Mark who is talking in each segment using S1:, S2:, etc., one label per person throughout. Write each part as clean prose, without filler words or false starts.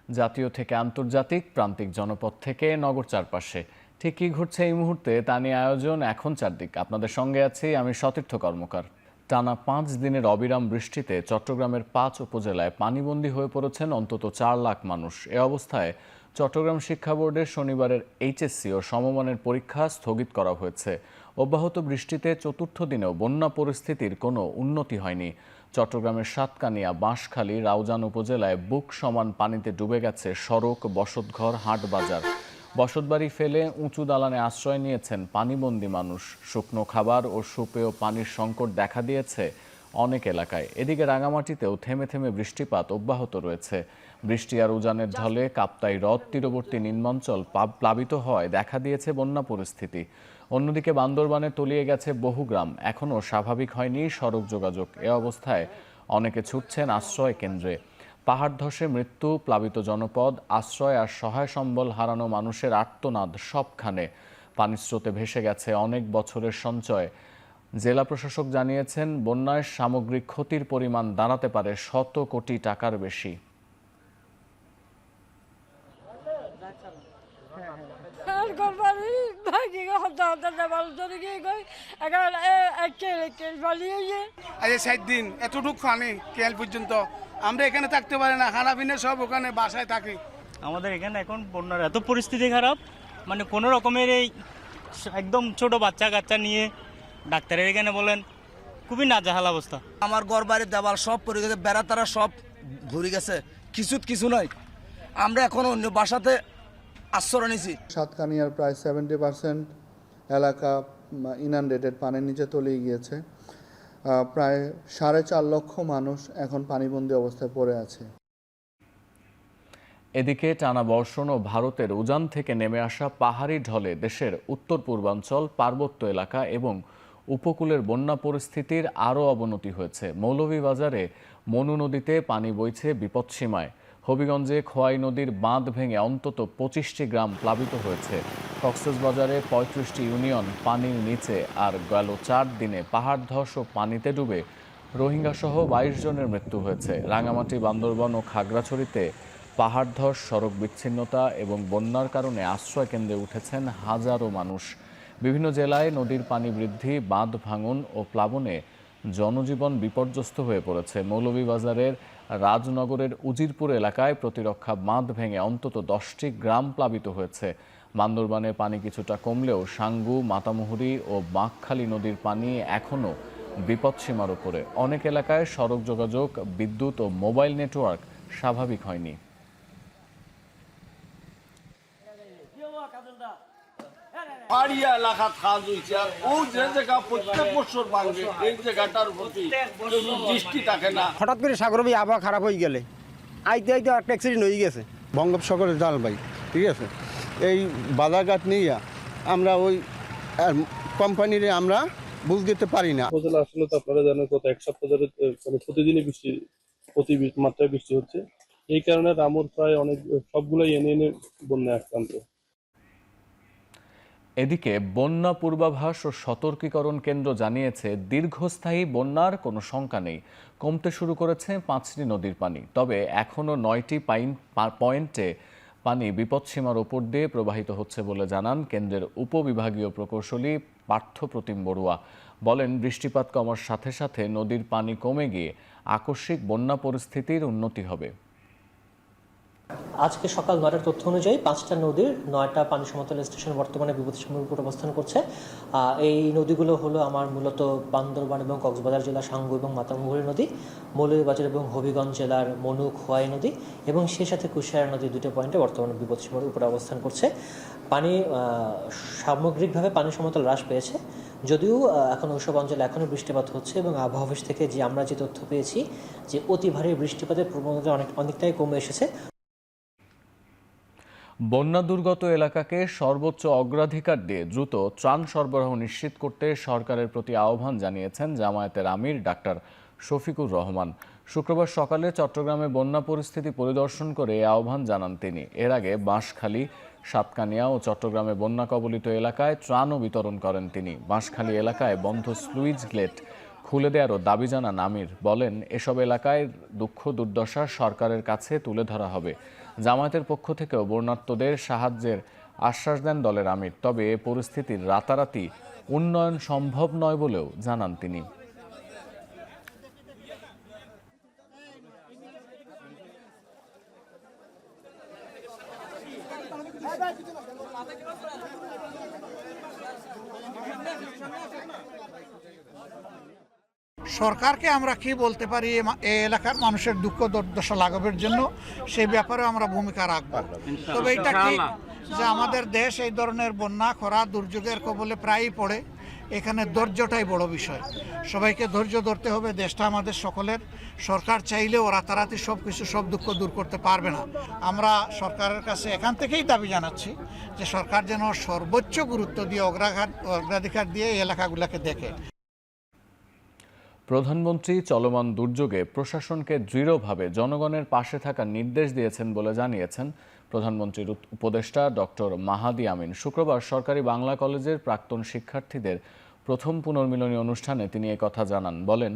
S1: জাতীয় থেকে আন্তর্জাতিক, প্রান্তিক জনপদ থেকে নগর চারপাশে ঠিক কী ঘটছে এই মুহূর্তে তা নিয়ে আয়োজন এখন চারদিক। আপনাদের সঙ্গে আছি আমি সতীর্থ কর্মকার। টানা 5 দিনের অবিরাম বৃষ্টিতে চট্টগ্রামের 5 উপজেলায় পানিবন্দী হয়ে পড়েছেন অন্তত 4 লাখ মানুষ। এ অবস্থায় চট্টগ্রাম শিক্ষা বোর্ডের শনিবারের এইচএসসি ও সমমানের পরীক্ষা স্থগিত করা হয়েছে। অব্যাহত বৃষ্টিতে চতুর্থ দিনেও বন্যা পরিস্থিতির কোনো উন্নতি হয়নি। চট্টগ্রামের সাতকানিয়া, বাঁশখালী, রাউজান উপজেলায় বুক সমান পানিতে ডুবে গেছে সড়ক, বসতঘর, হাট বাজার। বসতবাড়ি ফেলে উঁচু দালানে আশ্রয় নিয়েছেন পানিবন্দী মানুষ। শুকনো খাবার ও সুপেয় পানির সংকট দেখা দিয়েছে অনেক এলাকায়। এদিকে রাঙামাটিতেও থেমে থেমে বৃষ্টিপাত অব্যাহত রয়েছে। বৃষ্টি আর উজানের ঢলে কাপ্তাই হ্রদ তীরবর্তী নিম্নাঞ্চল প্লাবিত হওয়ায় দেখা দিয়েছে বন্যা পরিস্থিতি। অন্যদিকে বান্দরবানে তলিয়ে গেছে বহু গ্রাম, এখনও স্বাভাবিক হয়নি সড়ক যোগাযোগ। এ অবস্থায় অনেকে ছুটছেন আশ্রয় কেন্দ্রে। পাহাড় ধসে মৃত্যু, প্লাবিত জনপদ, আশ্রয় আর সহায় সম্বল হারানো মানুষের আর্তনাদ সবখানে। পানির স্রোতে ভেসে গেছে অনেক বছরের সঞ্চয়। জেলা প্রশাসক জানিয়েছেন, বন্যায় সামগ্রিক ক্ষতির পরিমাণ দাঁড়াতে পারে শত কোটি টাকার বেশি।
S2: আজ 7 দিন এতটুকু পানি কেল পর্যন্ত আমরা এখানে থাকতে পারি না, খানা পিনা সব ওখানে বাসায় থাকি।
S3: আমাদের এখানে এখন বন্যার এত পরিস্থিতি খারাপ, মানে কোনো রকমের এই একদম ছোট বাচ্চা কাচ্চা নিয়ে ডাক্তারের এখানে বলেন খুবই নাজেহাল অবস্থা।
S4: আমার ঘর বাড়ির দেওয়াল সব পড়ে গেছে, বেড়া তারা সব ভরে গেছে, কিছু নাই। আমরা এখন অন্য বাসাতে আশ্রয় নিয়েছি।
S5: সাতকানিয়ার প্রায় 70% এলাকা ইনান্ডেটেড, পানির নিচে তলিয়ে গিয়েছে। প্রায় 4.5 লক্ষ মানুষ এখন পানিবন্দী অবস্থায় পড়ে আছে।
S1: এদিকে টানা বর্ষণ ও ভারতের উজান থেকে নেমে আসা পাহাড়ি ঢলে দেশের উত্তর পূর্বাঞ্চল, পার্বত্য এলাকা এবং উপকূলের বন্যা পরিস্থিতির আরও অবনতি হয়েছে। মৌলভীবাজারে মনু নদীতে পানি বইছে বিপৎসীমায়। হবিগঞ্জে খোয়াই নদীর বাঁধ ভেঙে অন্তত 25টি গ্রাম প্লাবিত হয়েছে। কক্সবাজারে 35টি ইউনিয়ন পানির নিচে। আর গেল 4 দিনে পাহাড় ধস ও পানিতে ডুবে রোহিঙ্গাসহ 22 জনের মৃত্যু হয়েছে। রাঙামাটি, বান্দরবান ও খাগড়াছড়িতে পাহাড় ধস, সড়ক বিচ্ছিন্নতা এবং বন্যার কারণে আশ্রয় কেন্দ্রে উঠেছেন হাজারো মানুষ। বিভিন্ন জেলায় নদীর পানি বৃদ্ধি, বাঁধ ভাঙন ও প্লাবনে জনজীবন বিপর্যস্ত হয়ে পড়েছে। মৌলভীবাজারের রাজনগরের উজিরপুর এলাকায় প্রতিরক্ষা বাঁধ ভেঙে অন্তত 10টি গ্রাম প্লাবিত হয়েছে। বান্দরবানে পানি কিছুটা কমলেও সাঙ্গু, মাতামুহুরী ও বাঁকখালী নদীর পানি এখনও বিপৎসীমার উপরে। অনেক এলাকায় সড়ক যোগাযোগ, বিদ্যুৎ ও মোবাইল নেটওয়ার্ক স্বাভাবিক হয়নি।
S6: পাহাড়িয়া এলাকা খাল হয়েছে, আর ও যে জায়গা প্রত্যেক বছর ভাঙবে, এই জায়গাটার প্রতি দৃষ্টি থাকে না।
S7: হঠাৎ করে সাগরবী আবহাওয়া খারাপ হয়ে গেলে আইতে আইতে একটা অ্যাক্সিডেন্ট হয়ে গেছে বঙ্গোপসাগরের জালবাই, ঠিক আছে। এই বাধাঘাট নিয়ে আমরা ওই কোম্পানির আমরা বুঝ দিতে পারি না।
S8: উপজেলা আসলে তো আপনারা জানেন গত 1 সপ্তাহ ধরে মানে প্রতিদিনই বৃষ্টি, প্রতি মাত্রায় বৃষ্টি হচ্ছে। এই কারণে রামুর প্রায় অনেক সবগুলোই এনে বন্যায় আক্রান্ত।
S1: এদিকে বন্যা পূর্বাভাস ও সতর্কীকরণ কেন্দ্র জানিয়েছে, দীর্ঘস্থায়ী বন্যার কোনো শঙ্কা নেই। কমতে শুরু করেছে 5টি নদীর পানি, তবে এখনও 9টি পয়েন্টে পানি বিপৎসীমার ওপর দিয়ে প্রবাহিত হচ্ছে বলে জানান কেন্দ্রের উপবিভাগীয় প্রকৌশলী পার্থপ্রতিম বড়ুয়া। বলেন, বৃষ্টিপাত কমার সাথে সাথে নদীর পানি কমে গিয়ে আকস্মিক বন্যা পরিস্থিতির উন্নতি হবে।
S9: আজকে সকাল 9টার তথ্য অনুযায়ী 5টা নদীর 9টা পানি সমতল স্টেশন বর্তমানে বিপদসীমার উপর অবস্থান করছে। এই নদীগুলো হলো আমার মূলত বান্দরবান এবং কক্সবাজার জেলার সাঙ্গু এবং মাতামুহুরী নদী, মৌলভীবাজার এবং হবিগঞ্জ জেলার মনু, খোয়াই নদী এবং সেই সাথে কুশিয়ারা নদী, 2টা পয়েন্টে বর্তমানে বিপদসীমার উপরে অবস্থান করছে। পানি সামগ্রিকভাবে পানি সমতল হ্রাস পেয়েছে, যদিও এখন ওইসব অঞ্চলে এখনও বৃষ্টিপাত হচ্ছে এবং আবহাওয়া অফিস থেকে আমরা যে তথ্য পেয়েছি যে অতি ভারী বৃষ্টিপাতের প্রবণতা অনেকটাই কমে এসেছে।
S1: বন্যা দুর্গত এলাকাকে সর্বোচ্চ অগ্রাধিকার দিয়ে দ্রুত ত্রাণ সরবরাহ নিশ্চিত করতে সরকারের প্রতি আহ্বান জানিয়েছেন জামায়াতের আমির ডাক্তার শফিকুর রহমান। শুক্রবার সকালে চট্টগ্রামে বন্যা পরিস্থিতি পরিদর্শন করে এই আহ্বান জানান তিনি। এর আগে বাঁশখালী, সাতকানিয়া ও চট্টগ্রামে বন্যা কবলিত এলাকায় ত্রাণও বিতরণ করেন তিনি। বাঁশখালী এলাকায় বন্ধ স্লুইস গেট খুলে দেওয়ারও দাবি জানান আমির। বলেন, এসব এলাকায় দুঃখ দুর্দশা সরকারের কাছে তুলে ধরা হবে। জামায়াতের পক্ষ থেকেও বন্যার্তদের সাহায্যের আশ্বাস দেন দলের আমির। তবে এ পরিস্থিতির রাতারাতি উন্নয়ন সম্ভব নয় বলেও জানান তিনি।
S2: সরকারকে আমরা কি বলতে পারি এই এলাকার মানুষের দুঃখ দুর্দশা লাঘবের জন্য, সেই ব্যাপারে আমরা ভূমিকা রাখব। তবে এটা ঠিক যে আমাদের দেশ এই ধরনের বন্যা খরা দুর্যোগের কবলে প্রায়ই পড়ে। এখানে ধৈর্যটাই বড় বিষয়। সবাইকে ধৈর্য ধরতে হবে। দেশটা আমাদের সকলের। সরকার চাইলেও রাতারাতি সব দুঃখ দূর করতে পারবে না। আমরা সরকারের কাছে এখান থেকেই দাবি জানাচ্ছি যে সরকার যেন সর্বোচ্চ গুরুত্ব দিয়ে অগ্রাধিকার দিয়ে এই এলাকাগুলোকে দেখে।
S1: প্রধানমন্ত্রী চলমান দুর্যোগে প্রশাসনকে দৃঢ়ভাবে জনগণের পাশে থাকার নির্দেশ দিয়েছেন বলে জানিয়েছেন প্রধানমন্ত্রীর উপদেষ্টা ডক্টর মাহাদি আমিন। শুক্রবার সরকারি বাংলা কলেজের প্রাক্তন শিক্ষার্থীদের প্রথম পুনর্মিলনী অনুষ্ঠানে তিনি একথা জানান। বলেন,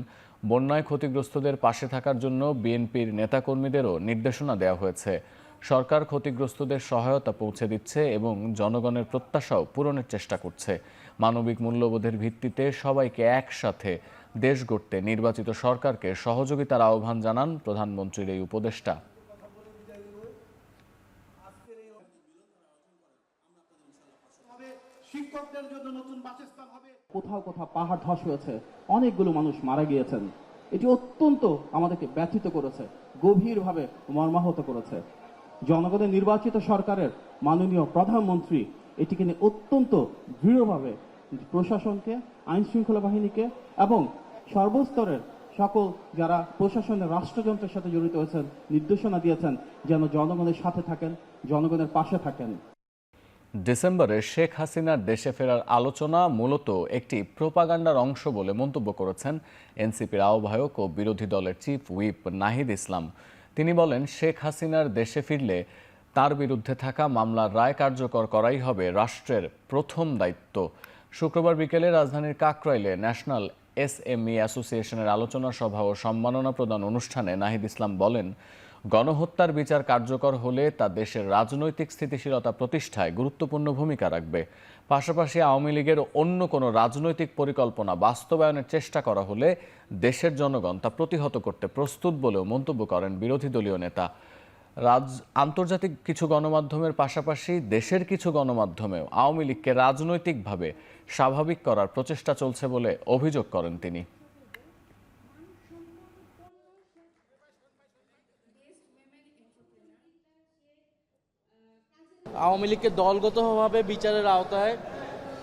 S1: বন্যায় ক্ষতিগ্রস্তদের পাশে থাকার জন্য বিএনপির নেতাকর্মীদেরও নির্দেশনা দেওয়া হয়েছে। সরকার ক্ষতিগ্রস্তদের সহায়তা পৌঁছে দিচ্ছে এবং জনগণের প্রত্যাশাও পূরণের চেষ্টা করছে। মানবিক মূল্যবোধের ভিত্তিতে সবাইকে একসাথে দেশ গড়তে নির্বাচিত সরকারকে সহযোগিতার আহ্বান জানান প্রধানমন্ত্রীর এই উপদেষ্টা।
S10: কোথাও কোথাও পাহাড় ধস হয়েছে, অনেকগুলো মানুষ মারা গিয়েছেন। এটি অত্যন্ত আমাদেরকে ব্যথিত করেছে, গভীরভাবে মর্মাহত করেছে। জনগণের নির্বাচিত সরকারের মাননীয় প্রধানমন্ত্রী এটিকে নিয়ে অত্যন্ত দৃঢ়ভাবে প্রশাসনকে, আইন শৃঙ্খলা বাহিনীকে এবং সর্বস্তরের সকল যারা প্রশাসনের রাষ্ট্রযন্ত্রের সাথে জড়িত হয়েছেন নির্দেশনা দিয়েছেন যেন জনগণের সাথে থাকেন, জনগণের পাশে থাকেন।
S1: ডিসেম্বরে শেখ হাসিনার দেশে ফেরার আলোচনা মূলত একটি প্রোপাগান্ডার অংশ বলে মন্তব্য করেছেন এনসিপির আহ্বায়ক ও বিরোধী দলের চিফ হুইপ নাহিদ ইসলাম। তিনি বলেন, শেখ হাসিনার দেশে ফিরলে তার বিরুদ্ধে থাকা মামলার রায় কার্যকর করাই হবে রাষ্ট্রের প্রথম দায়িত্ব। শুক্রবার বিকেলে রাজধানীর কাকরাইলে ন্যাশনাল এসএমই অ্যাসোসিয়েশনের আলোচনা সভা ও সম্মাননা প্রদান অনুষ্ঠানে নাহিদ ইসলাম বলেন, গণহত্যার বিচার কার্যকর হলে তা দেশের রাজনৈতিক স্থিতিশীলতা প্রতিষ্ঠায় গুরুত্বপূর্ণ ভূমিকা রাখবে। পাশাপাশি আওয়ামী লীগের অন্য কোনো রাজনৈতিক পরিকল্পনা বাস্তবায়নের চেষ্টা করা হলে দেশের জনগণ তা প্রতিহত করতে প্রস্তুত বলেও মন্তব্য করেন বিরোধী দলীয় নেতা। আন্তর্জাতিক কিছু গণমাধ্যমের পাশাপাশি দেশের কিছু গণমাধ্যমেও আওয়ামী লীগকে রাজনৈতিকভাবে স্বাভাবিক করার প্রচেষ্টা চলছে বলে অভিযোগ করেন তিনি।
S10: আওয়ামী লীগকে দলগতভাবে বিচারের আওতায়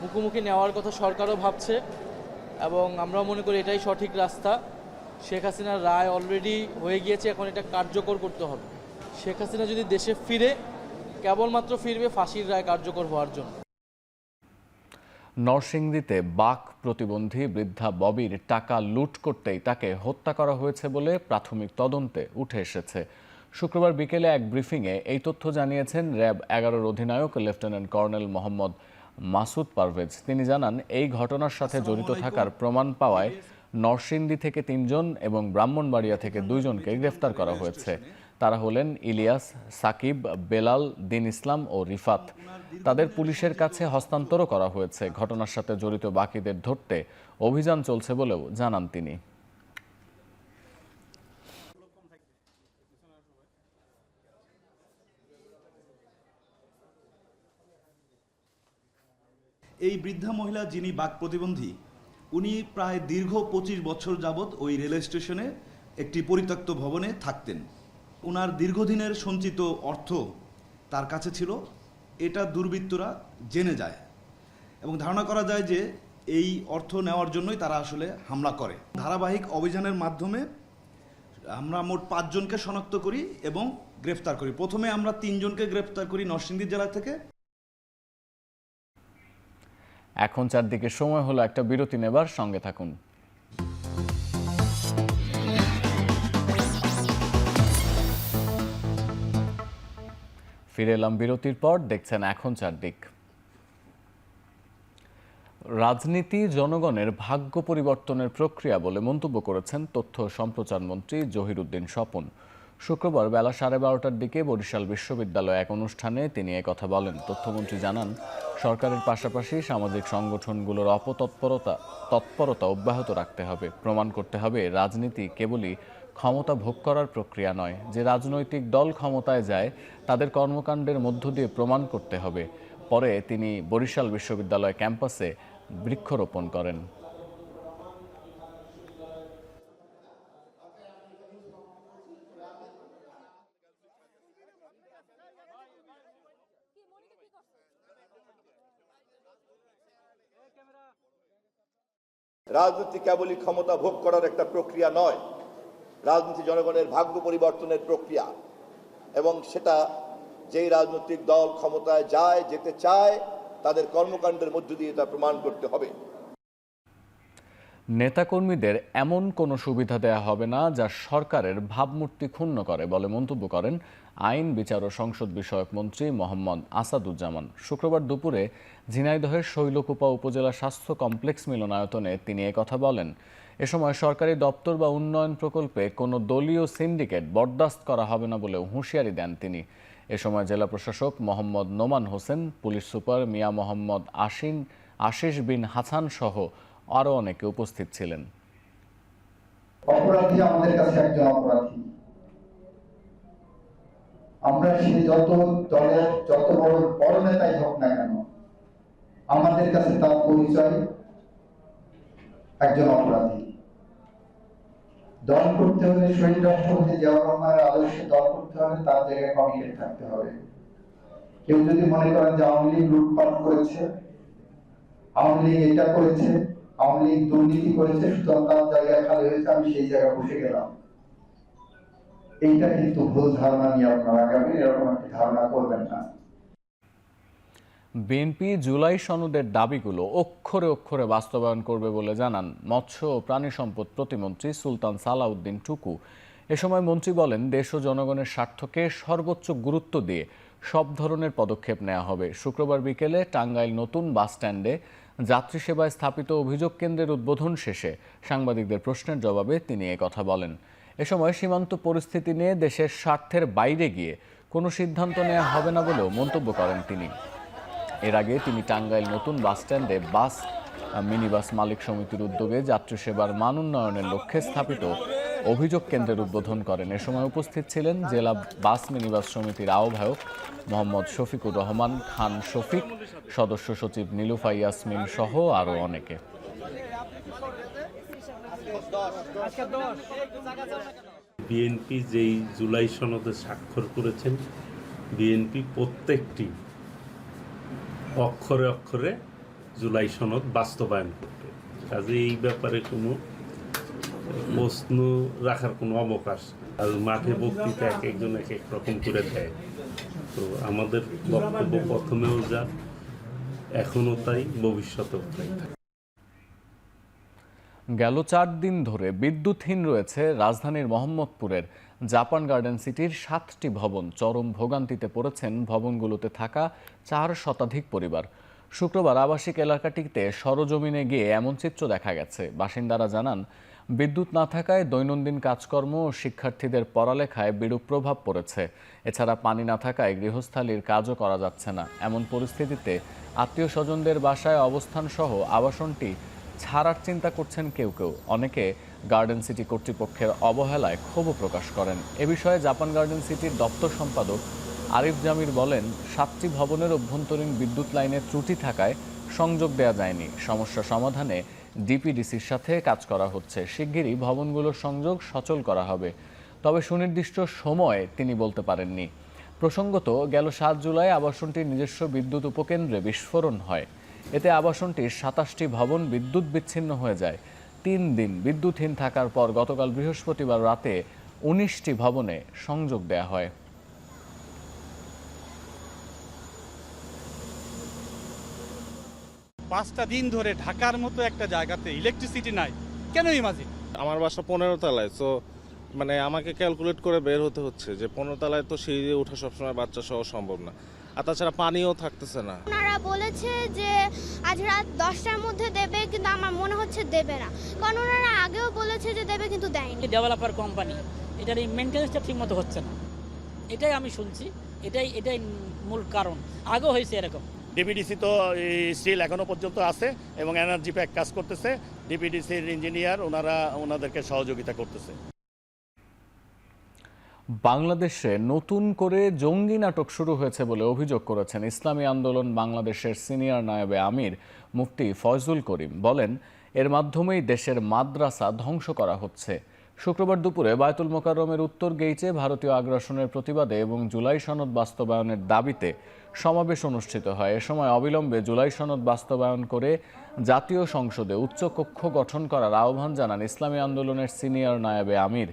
S10: মুখোমুখি নেওয়ার কথা সরকারও ভাবছে এবং আমরা মনে করি এটাই সঠিক রাস্তা। শেখ হাসিনার রায় অলরেডি হয়ে গিয়েছে, এখন এটা কার্যকর করতে হবে। শেখ হাসিনা যদি দেশে ফিরে কেবলমাত্র ফিরবে ফাঁসির রায় কার্যকর হওয়ার জন্য।
S1: নরসিংদীতে বাক প্রতিবন্ধী বৃদ্ধা ববির টাকা লুট করতেই তাকে হত্যা করা হয়েছে বলে প্রাথমিক তদন্তে উঠে এসেছে। শুক্রবার বিকেলে এক ব্রিফিংয়ে এই তথ্য জানিয়েছেন র্যাব 11-র অধিনায়ক লেফটেন্যান্ট কর্নেল মোহাম্মদ মাসুদ পারভেজ। তিনি জানান, এই ঘটনার সাথে জড়িত থাকার প্রমাণ পাওয়ায় নরসিংদী থেকে 3 জন এবং ব্রাহ্মণবাড়িয়া থেকে 2 জনকে গ্রেফতার করা হয়েছে। তারা হলেন ইলিয়াস, সাকিব, বেলাল, দিন ইসলাম ও রিফাত। তাদের পুলিশের কাছে হস্তান্তরও করা হয়েছে। ঘটনার সাথে জড়িত বাকিদের ধরতে অভিযান চলছে বলেও জানান তিনি।
S11: এই বৃদ্ধা মহিলা যিনি বাক প্রতিবন্ধী, উনি প্রায় দীর্ঘ 25 বছর যাবৎ ওই রেল স্টেশনে একটি পরিত্যক্ত ভবনে থাকতেন। ওনার দীর্ঘদিনের সঞ্চিত অর্থ তার কাছে ছিল, এটা দুর্বৃত্তরা জেনে যায় এবং ধারণা করা যায় যে এই অর্থ নেওয়ার জন্যই তারা আসলে হামলা করে। ধারাবাহিক অভিযানের মাধ্যমে আমরা মোট 5 জনকে শনাক্ত করি এবং গ্রেফতার করি। প্রথমে আমরা 3 জনকে গ্রেফতার করি নরসিংদী জেলা থেকে।
S1: এখন চারদিকে সময় হলো একটা বিরতি নেবার, সঙ্গে থাকুন। ফিরে এলাম বিরতির পর, দেখছেন এখন চারদিক। রাজনীতি জনগণের ভাগ্য পরিবর্তনের প্রক্রিয়া বলে মন্তব্য করেছেন তথ্য ও সম্প্রচার মন্ত্রী জহিরুদ্দিন স্বপন। শুক্রবার বেলা 12:30টার দিকে বরিশাল বিশ্ববিদ্যালয়ে এক অনুষ্ঠানে তিনি কথা বলেন। তথ্যমন্ত্রী জানান, সরকারের পাশাপাশি সামাজিক সংগঠনগুলোর তৎপরতা অব্যাহত রাখতে হবে। প্রমাণ করতে হবে রাজনীতি কেবলই ক্ষমতা ভোগ করার প্রক্রিয়া নয়। যে রাজনৈতিক দল ক্ষমতায় যায় তাদের কর্মকাণ্ডের মধ্য দিয়ে প্রমাণ করতে হবে। পরে তিনি বরিশাল বিশ্ববিদ্যালয় ক্যাম্পাসে বৃক্ষরোপণ করেন।
S12: রাজনীতি কেবলই ক্ষমতা ভোগ করার একটা প্রক্রিয়া নয়, রাজনীতি জনগণের ভাগ্য পরিবর্তনের প্রক্রিয়া, এবং সেটা যেই রাজনৈতিক দল ক্ষমতায় যেতে চায় তাদের কর্মকাণ্ডের মধ্য দিয়ে তা প্রমাণ করতে হবে।
S1: নেতাকর্মীদের এমন কোনো সুবিধা দেয়া হবে না যা সরকারের ভাবমূর্তি ক্ষুণ্ণ করে বলে মন্তব্য করেন আইন, বিচার ও সংসদ বিষয়ক মন্ত্রী মোহাম্মদ আসাদুজ্জামান। শুক্রবার দুপুরে ঝিনাইদহের শৈলকুপা উপজেলা স্বাস্থ্য কমপ্লেক্স মিলনায়তনে তিনি কথা বলেন। এ সময় সরকারি দপ্তর বা উন্নয়ন প্রকল্পে কোনো দলীয় সিন্ডিকেট বরদাস্ত করা হবে না বলেও হুঁশিয়ারি দেন তিনি। এ সময় জেলা প্রশাসক মোহাম্মদ নোমান হোসেন, পুলিশ সুপার মিয়া মোহাম্মদ আশিস বিন হাসান সহ আরও অনেকে উপস্থিত ছিলেন।
S13: অপরাধী আমাদের কাছে একজন অপরাধী। আমরা সে যত দলের যত বড় নেতাই হোক না কেন, আমাদের কাছে তার পরিচয় একজন অপরাধী। দল করতে হলে শহীদ রাষ্ট্রপতি জিয়াউর রহমানের আদর্শে দল করতে হলে তার জায়গায় কমিটেড থাকতে হবে। কেউ যদি মনে করেন যে আওয়ামী লীগ লুটপাট করেছে, আওয়ামী লীগ এটা করেছে, আওয়ামী লীগ দুর্নীতি করেছে, সুতরাং তার জায়গায় খালি হয়েছে, আমি সেই জায়গায় বসে গেলাম, এইটা কিন্তু ভুল ধারণা নিয়ে আপনারা আগামী এরকম একটি ধারণা করবেন না।
S1: বিএনপি জুলাই সনদের দাবিগুলো অক্ষরে অক্ষরে বাস্তবায়ন করবে বলে জানান মৎস্য ও প্রাণী সম্পদ প্রতিমন্ত্রী সুলতান সালাউদ্দিন টুকু। এ সময় মন্ত্রী বলেন, দেশ ও জনগণের স্বার্থকে সর্বোচ্চ গুরুত্ব দিয়ে সব ধরনের পদক্ষেপ নেওয়া হবে। শুক্রবার বিকেলে টাঙ্গাইল নতুন বাস স্ট্যান্ডে যাত্রী সেবায় স্থাপিত অভিযোগ কেন্দ্রের উদ্বোধন শেষে সাংবাদিকদের প্রশ্নের জবাবে তিনি কথা বলেন। এ সময় সীমান্ত পরিস্থিতি নিয়ে দেশের স্বার্থের বাইরে গিয়ে কোনো সিদ্ধান্ত নেওয়া হবে না বলেও মন্তব্য করেন তিনি। এর আগে তিনি টাঙ্গাইল নতুন বাস স্ট্যান্ডে মিনিবাস মালিক সমিতির উদ্যোগে যাত্রী সেবার মান উন্নয়নের লক্ষ্যে স্থাপিত অভিযোগ কেন্দ্রের উদ্বোধন করেন। এ সময় উপস্থিত ছিলেন জেলা বাস মিনিবাস সমিতির আহ্বায়ক মোহাম্মদ শফিকুর রহমান খান শফিক, সদস্য সচিব নীলুফা ইয়াসমিন সহ আরও অনেকে।
S14: বিএনপি যেই জুলাই সনদে স্বাক্ষর করেছেন, বিএনপি প্রত্যেকটি অক্ষরে অক্ষরে জুলাই সনদ বাস্তবায়ন করবে। কাজে এই ব্যাপারে কোনো প্রশ্ন রাখার কোনো অবকাশ, আর মাঠে বক্তৃতা এক একজন এক এক রকম করে দেয়। তো আমাদের বক্তব্য প্রথমেও যা, এখনও তাই, ভবিষ্যতেও তাই।
S1: গেল 4 দিন ধরে বিদ্যুৎহীন রয়েছে রাজধানীর মোহাম্মদপুরের জাপান গার্ডেন সিটির 7টি ভবন। চরম ভোগান্তিতে পড়েছেন ভবনগুলোতে থাকা 4 শতাধিক পরিবার। শুক্রবার আবাসিক এলাকাটিতে সরজমিনে গিয়ে এমন চিত্র দেখা গেছে। বাসিন্দারা জানান, বিদ্যুৎ না থাকায় দৈনন্দিন কাজকর্ম ও শিক্ষার্থীদের পড়ালেখায় বিরূপ প্রভাব পড়েছে। এছাড়া পানি না থাকায় গৃহস্থালির কাজও করা যাচ্ছে না। এমন পরিস্থিতিতে আত্মীয় স্বজনদের বাসায় অবস্থান সহ আবাসনটি ছাড়ার চিন্তা করছেন কেউ কেউ। অনেকে গার্ডেন সিটি কর্তৃপক্ষের অবহেলায় ক্ষোভ প্রকাশ করেন। এ বিষয়ে জাপান গার্ডেন সিটির দপ্তর সম্পাদক আরিফ জামির বলেন, 7টি ভবনের অভ্যন্তরীণ বিদ্যুৎ লাইনে ত্রুটি থাকায় সংযোগ দেওয়া যায়নি। সমস্যা সমাধানে ডিপিডিসির সাথে কাজ করা হচ্ছে। শিগগিরই ভবনগুলোর সংযোগ সচল করা হবে, তবে সুনির্দিষ্ট সময় তিনি বলতে পারেননি। প্রসঙ্গত, গেল 7 জুলাই আবাসনটির নিজস্ব বিদ্যুৎ উপকেন্দ্রে বিস্ফোরণ হয়। এতে আবাসনটির 27টি ভবন বিদ্যুৎ বিচ্ছিন্ন হয়ে যায়। 3 দিন বিদ্যুৎহীন থাকার পর গতকাল বৃহস্পতিবার রাতে 19টি ভবনে সংযোগ দেয়া হয়।
S15: পাঁচটা দিন ধরে ঢাকার মতো একটা জায়গাতে ইলেকট্রিসিটি নাই, কেন ইমাজিন?
S16: আমার বাসা 15 তলায়, তো মানে আমাকে ক্যালকুলেট করে বের হতে হচ্ছে যে 15 তলায় তো সিঁড়ি দিয়ে ওঠা সবসময় বাচ্চা সহ সম্ভব না। আর তাছাড়া পানিও থাকতেছে না।
S17: ওনারা বলেছে যে আজ রাত 10টার মধ্যে দেবে, কিন্তু আমার মনে হচ্ছে দেবে না, কারণ ওনারা আগেও বলেছে যে দেবে কিন্তু দেয়নি।
S18: ডেভেলপার কোম্পানি এটার এই মেনটেন্যান্সটা ঠিক মতো হচ্ছে না, এটাই আমি শুনছি, এটাই মূল কারণ। আগেও হয়েছে এরকম।
S19: ডিপিডিসি তো স্টিল এখনো পর্যন্ত আছে এবং এনার্জি প্যাক কাজ করতেছে। ডিপিডিসির ইঞ্জিনিয়ার ওনাদেরকে সহযোগিতা করতেছে।
S1: বাংলাদেশে নতুন করে জঙ্গি নাটক শুরু হয়েছে বলে অভিযোগ করেছেন ইসলামী আন্দোলন বাংলাদেশের সিনিয়র নায়েবে আমির মুফতি ফয়জুল করিম। বলেন, এর মাধ্যমেই দেশের মাদ্রাসা ধ্বংস করা হচ্ছে। শুক্রবার দুপুরে বায়তুল মোকাররমের উত্তর গেইটে ভারতীয় আগ্রাসনের প্রতিবাদে এবং জুলাই সনদ বাস্তবায়নের দাবিতে সমাবেশ অনুষ্ঠিত হয়। এ সময় অবিলম্বে জুলাই সনদ বাস্তবায়ন করে জাতীয় সংসদে উচ্চকক্ষ গঠন করার আহ্বান জানান ইসলামী আন্দোলনের সিনিয়র নায়েবে আমির।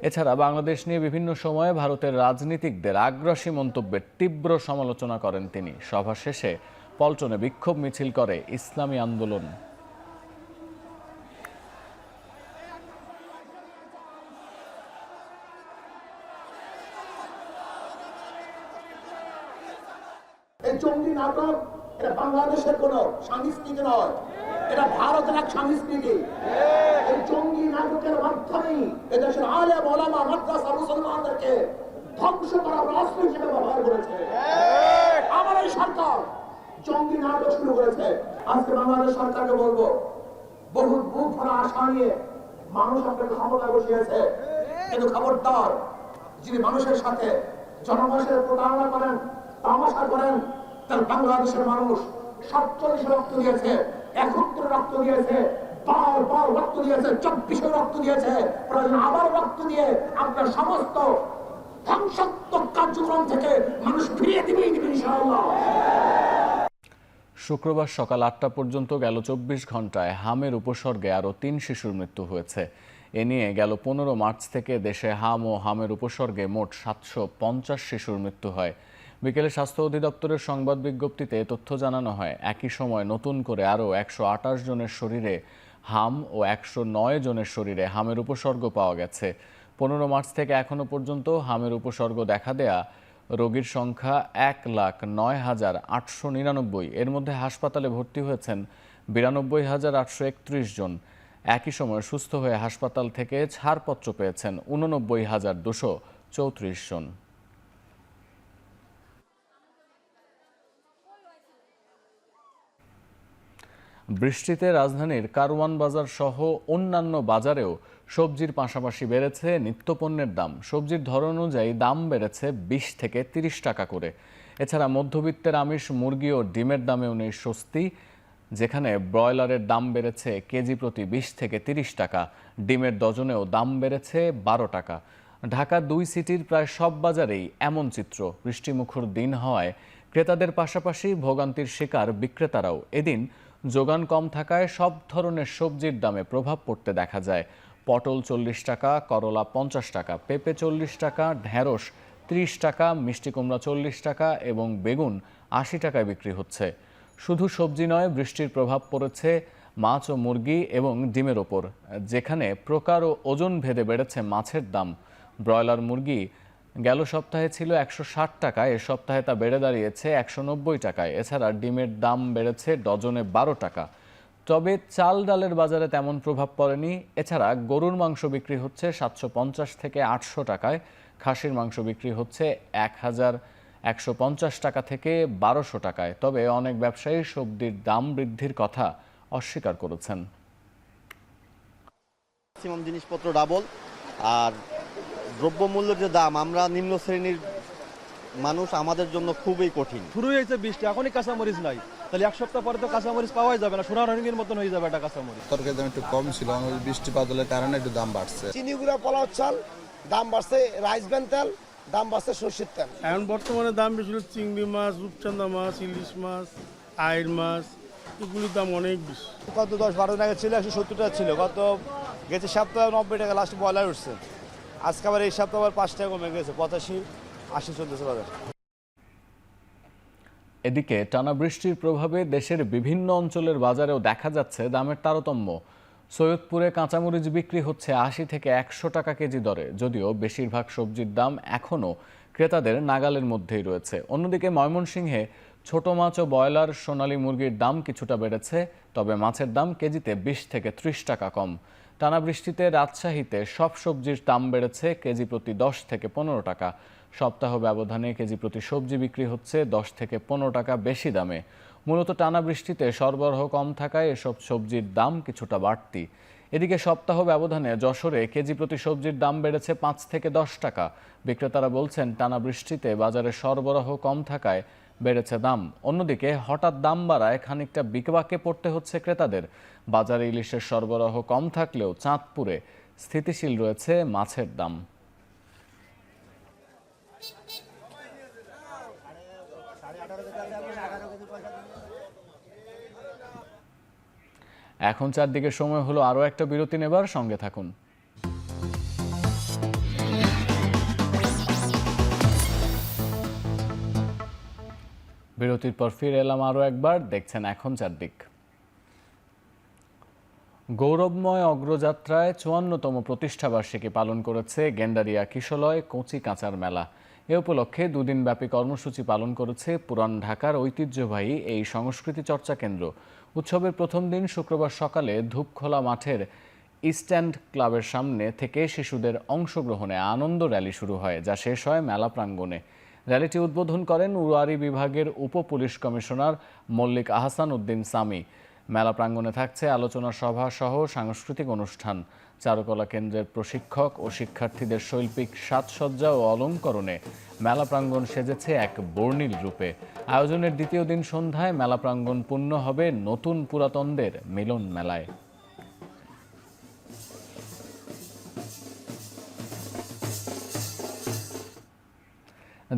S1: এছাড়া বাংলাদেশ নিয়ে বিভিন্ন সময়ে ভারতের রাজনীতিকদের আগ্রাসী মন্তব্যের তীব্র সমালোচনা করেন তিনি। সভা শেষে পল্টনে বিক্ষোভ মিছিল করে ইসলামী আন্দোলন।
S20: এই জঙ্গি নাটক এটা বাংলাদেশের কোন সংস্কৃতি নয়, এটা ভারতের এক সংস্কৃতি। এই জঙ্গি নাটকের মাধ্যমেই এদেশের আলেম ওলামা মাদ্রাসা মুসলমানদেরকে ধ্বংস করার অস্ত্র হিসেবে ব্যবহার করেছে। আমার এই সরকার জঙ্গি নাটক শুরু করেছে। আজকে বাংলাদেশ সরকারকে বলবো, বহু বুক ভরা আশা নিয়ে মানুষ আপনাকে ক্ষমতায় বসিয়েছে, কিন্তু খবরদার, যিনি মানুষের সাথে জনগণের প্রতারণা করেন, তামাশা করেন, তার বাংলাদেশের মানুষ 47 রক্ত দিয়েছে, 71 রক্ত দিয়েছে, বারবার রক্ত দিয়েছে, 24 রক্ত দিয়েছে, প্রয়োজন আবার রক্ত দিয়ে আপনার সমস্ত ধ্বংসাত্মক কার্যক্রম থেকে মানুষ ফিরিয়ে দিবে ইনশাআল্লাহ।
S1: শুক্রবার সকাল 8টা পর্যন্ত গেল 24 ঘন্টায় হামের উপসর্গে আরও 3 শিশুর মৃত্যু হয়েছে। এ নিয়ে গেল 15 মার্চ থেকে দেশে হাম ও হামের উপসর্গে মোট 750 শিশুর মৃত্যু হয়। বিকেলে স্বাস্থ্য অধিদপ্তরের সংবাদ বিজ্ঞপ্তিতে তথ্য জানানো হয়, একই সময় নতুন করে আরও 128 জনের শরীরে হাম ও 109 জনের শরীরে হামের উপসর্গ পাওয়া গেছে। 15 মার্চ থেকে এখনো পর্যন্ত হামের উপসর্গ দেখা দেয়া রোগীর সংখ্যা 1,09,899। এর মধ্যে হাসপাতালে ভর্তি হয়েছেন 92,831 জন। একই সময় সুস্থ হয়ে হাসপাতাল থেকে ছাড়পত্র পেয়েছেন 89,234 জন। বৃষ্টিতে রাজধানীর কারওয়ান বাজার সহ অন্যান্য বাজারেও সবজির পাশাপাশি বেড়েছে নিত্যপণ্যের দাম। সবজির ধরন অনুযায়ী দাম বেড়েছে 20 থেকে 30 টাকা করে। এছাড়া মধ্যবিত্তের আমিষ মুরগি ও ডিমের দামেও নেই স্বস্তি, যেখানে ব্রয়লারের দাম বেড়েছে কেজি প্রতি 20 থেকে 30 টাকা, ডিমের ডজনেও দাম বেড়েছে 12 টাকা। ঢাকা 2 সিটির প্রায় সব বাজারেই এমন চিত্র। বৃষ্টিমুখর দিন হওয়ায় ক্রেতাদের পাশাপাশি ভোগান্তির শিকার বিক্রেতারাও। এদিন যোগান কম থাকায় সব ধরনের সবজির দামে প্রভাব পড়তে দেখা যায়। পটল 40 টাকা, করলা 50 টাকা, পেঁপে 40 টাকা, ঢেঁড়স 30 টাকা, মিষ্টি কুমড়া 40 টাকা এবং বেগুন 80 টাকায় বিক্রি হচ্ছে। শুধু সবজি নয়, বৃষ্টির প্রভাব পড়েছে মাছ ও মুরগি এবং ডিমের ওপর, যেখানে প্রকার ও ওজন ভেদে বেড়েছে মাছের দাম। ব্রয়লার মুরগি গেল সপ্তাহে ছিল 160 টাকা, এ সপ্তাহে তা বেড়ে দাঁড়িয়েছে 190 টাকায়। এছাড়া ডিমের দাম বেড়েছে ডজনে 12 টাকা। তবে চাল ডালের বাজারে তেমন প্রভাব পড়েনি। এছাড়া গরুর মাংস বিক্রি হচ্ছে 750 থেকে 800 টাকায়, খাসির মাংস বিক্রি হচ্ছে 1150 টাকা থেকে 1200 টাকায়। তবে অনেক ব্যবসায়ী সবজির দাম বৃদ্ধির কথা অস্বীকার করেছেন।
S21: ম্যাক্সিমাম জিনিসপত্র ডাবল, আর দ্রব্যমূল্যের যে দাম, আমরা নিম্ন শ্রেণীর মানুষ, আমাদের জন্য খুবই কঠিন।
S22: শুরু হয়েছে বৃষ্টি, এখনই কাঁচামরিচ নাই, তাহলে এক সপ্তাহ পরে তো কাঁচামরিচ পাওয়াই যাবে না, সোনার হরিণের মতন হয়ে যাবে একটা কাঁচামরিচ।
S23: তরকারির দাম একটু কম ছিল, বৃষ্টিপাত হলে কারণে একটু দাম বাড়ছে।
S24: চিনি গুঁড়া, পোলাও চাল দাম বাড়ছে, রাইস ব্যান তেল দাম বাড়ছে, সর্ষের তেল।
S25: এখন বর্তমানে দাম বেশি হলো চিংড়ি মাছ, রূপচাঁদা মাছ, ইলিশ মাছ, আইর মাছ, এগুলির দাম অনেক বেশি।
S22: গত 10-12 দিন আগে ছিল 170 টাকা ছিল, গেছে সপ্তাহে 90 টাকা লাস্ট বয়লার উঠছে। আজকে আবার এই সপ্তাহে আবার 5 টাকা কমে গেছে, 85-80 চলতেছে বাজার।
S1: এদিকে টানা বৃষ্টির প্রভাবে দেশের বিভিন্ন অঞ্চলের বাজারেও দেখা যাচ্ছে দামের তারতম্য। সৈয়দপুরে কাঁচামরিচ বিক্রি হচ্ছে ৮০ থেকে ১০০ টাকা কেজি দরে, যদিও বেশিরভাগ সবজির দাম এখনও ক্রেতাদের নাগালের মধ্যেই রয়েছে। অন্যদিকে ময়মনসিংহে ছোট মাছ ও ব্রয়লার সোনালী মুরগির দাম কিছুটা বেড়েছে, তবে মাছের দাম কেজিতে ২০ থেকে ৩০ টাকা কম। টানা বৃষ্টিতে রাজশাহীতে সব সবজির দাম বেড়েছে কেজি প্রতি ১০ থেকে ১৫ টাকা। সপ্তাহ ব্যবধানে কেজি প্রতি সবজি বিক্রি হচ্ছে ১০ থেকে ১৫ টাকা বেশি দামে। মূলত টানা বৃষ্টিতে সরবরাহ কম থাকায় এসব সবজির দাম কিছুটা বাড়তি। এদিকে সপ্তাহ ব্যবধানে যশোরে কেজি প্রতি সবজির দাম বেড়েছে ৫ থেকে ১০ টাকা। বিক্রেতারা বলছেন টানা বৃষ্টিতে বাজারে সরবরাহ কম থাকায় বেড়েছে দাম। অন্যদিকে হঠাৎ দাম বাড়ায় খানিকটা বিপাকে পড়তে হচ্ছে ক্রেতাদের। বাজারে ইলিশের সরবরাহ কম থাকলেও চাঁদপুরে স্থিতিশীল রয়েছে মাছের দাম। এখন চারদিকে সময় হলো আরও একটা বিরতি নেবার, সঙ্গে থাকুন। বিরতির পর ফিরে এলাম আরও একবার, দেখছেন এখন চারদিক। গৌরবময় অগ্রযাত্রায় ৫৪তম প্রতিষ্ঠাবার্ষিকী পালন করেছে গেন্ডারিয়া কিশলয় কচি কাঁচার মেলা। এ উপলক্ষে দুদিনব্যাপী কর্মসূচি পালন করেছে পুরান ঢাকার ঐতিহ্যবাহী এই সংস্কৃতি চর্চা কেন্দ্র। উৎসবের প্রথম দিন শুক্রবার সকালে ধূপখোলা মাঠের ইস্ট্যান্ড ক্লাবের সামনে থেকে শিশুদের অংশগ্রহণে আনন্দ র্যালি শুরু হয়, যা শেষ হয় মেলা প্রাঙ্গণে। র্যালিটি উদ্বোধন করেন উরুয়ারি বিভাগের উপ পুলিশ কমিশনার মল্লিক আহসান উদ্দিন সামি। মেলা প্রাঙ্গণে থাকছে আলোচনা সভা সহ সাংস্কৃতিক অনুষ্ঠান। চারুকলা কেন্দ্রের প্রশিক্ষক ও শিক্ষার্থীদের শৈল্পিক সাজসজ্জা ও অলংকরণে মেলা প্রাঙ্গণ সেজেছে এক বর্ণিল রূপে। আয়োজনের দ্বিতীয় দিন সন্ধ্যায় মেলা প্রাঙ্গণ পূর্ণ হবে নতুন পুরাতনদের মিলন মেলায়।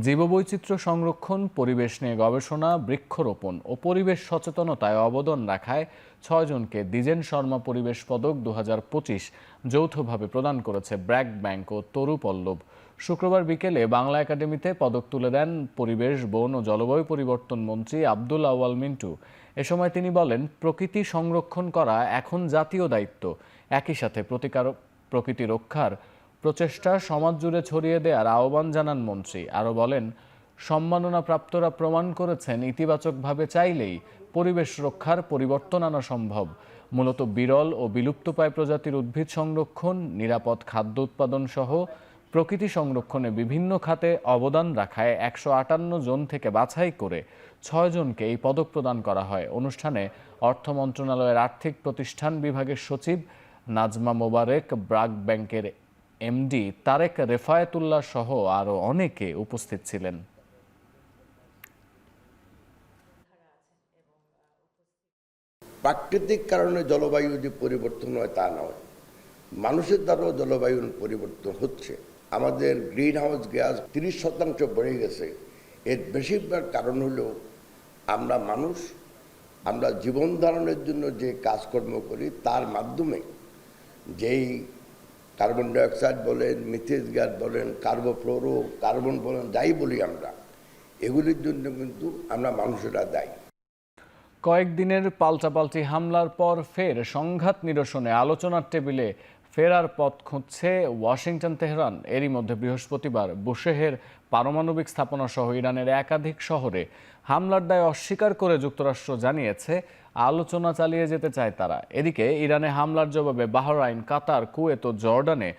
S1: জীববৈচিত্র্য সংরক্ষণ, পরিবেশ নিয়ে গবেষণা, বৃক্ষরোপণ ও পরিবেশ সচেতনতায় অবদান রাখায় ৬ জনকে দ্বিজেন শর্মা পরিবেশ পদক ২০২৫ যৌথভাবে প্রদান করেছে ব্র্যাক ব্যাংক ও তরু পল্লব। শুক্রবার বিকেলে বাংলা একাডেমিতে পদক তুলে দেন পরিবেশ, বন ও জলবায়ু পরিবর্তন মন্ত্রী আব্দুল আউয়াল মিন্টু। এ সময় তিনি বলেন, প্রকৃতি সংরক্ষণ করা এখন জাতীয় দায়িত্ব। একই সাথে প্রকৃতি রক্ষার প্রচেষ্টা সমাজ জুড়ে ছড়িয়ে দেওয়ার আহ্বান জানান মন্ত্রী। আরও বলেন, সম্মাননা প্রাপ্তরা প্রমাণ করেছেন ইতিবাচকভাবে চাইলেই পরিবেশ রক্ষার পরিবর্তন আনা সম্ভব। মূলত বিরল ও বিলুপ্তপ্রায় প্রজাতির উদ্ভিদ সংরক্ষণ, নিরাপদ খাদ্য উৎপাদন সহ প্রকৃতি সংরক্ষণে বিভিন্ন খাতে অবদান রাখায় ১৫৮ জন থেকে বাছাই করে ৬ জনকে এই পদক প্রদান করা হয়। অনুষ্ঠানে অর্থ মন্ত্রণালয়ের আর্থিক প্রতিষ্ঠান বিভাগের সচিব নাজমা মোবারক, ব্র্যাক ব্যাংকের এমডি তারেক রেফায়েতুল্লাহ সহ আরও অনেকে উপস্থিত ছিলেন।
S24: প্রাকৃতিক কারণে জলবায়ু যে পরিবর্তন হয় তা নয়, মানুষের দ্বারাও জলবায়ু পরিবর্তন হচ্ছে। আমাদের গ্রিন হাউস গ্যাস ৩০% বেড়ে গেছে। এর বেশিরভাগ কারণ হলো আমরা মানুষ, আমরা জীবন ধারণের জন্য যে কাজকর্ম করি তার মাধ্যমে যেই কার্বন ডাইঅক্সাইড বলেন, মিথেন গ্যাস বলেন, কার্বোফ্লোরো কার্বন বলেন, যাই বলি আমরা, এগুলির জন্য কিন্তু আমরা মানুষেরা দায়ী।
S1: কয়েকদিনের পাল্টাপাল্টি হামলার পর ফের সংঘাত নিরসনে আলোচনার টেবিলে ফেরার পথ খুঁজছে ওয়াশিংটন, তেহরান। এরই মধ্যে বৃহস্পতিবার বুশেহের পারমাণবিক স্থাপনা সহ ইরানের একাধিক শহরে হামলার দায় অস্বীকার করে যুক্তরাষ্ট্র জানিয়েছে আলোচনা চালিয়ে যেতে চায় তারা। এদিকে ইরানে হামলার জবাবে বাহরাইন, কাতার, কুয়েত ও জর্ডানে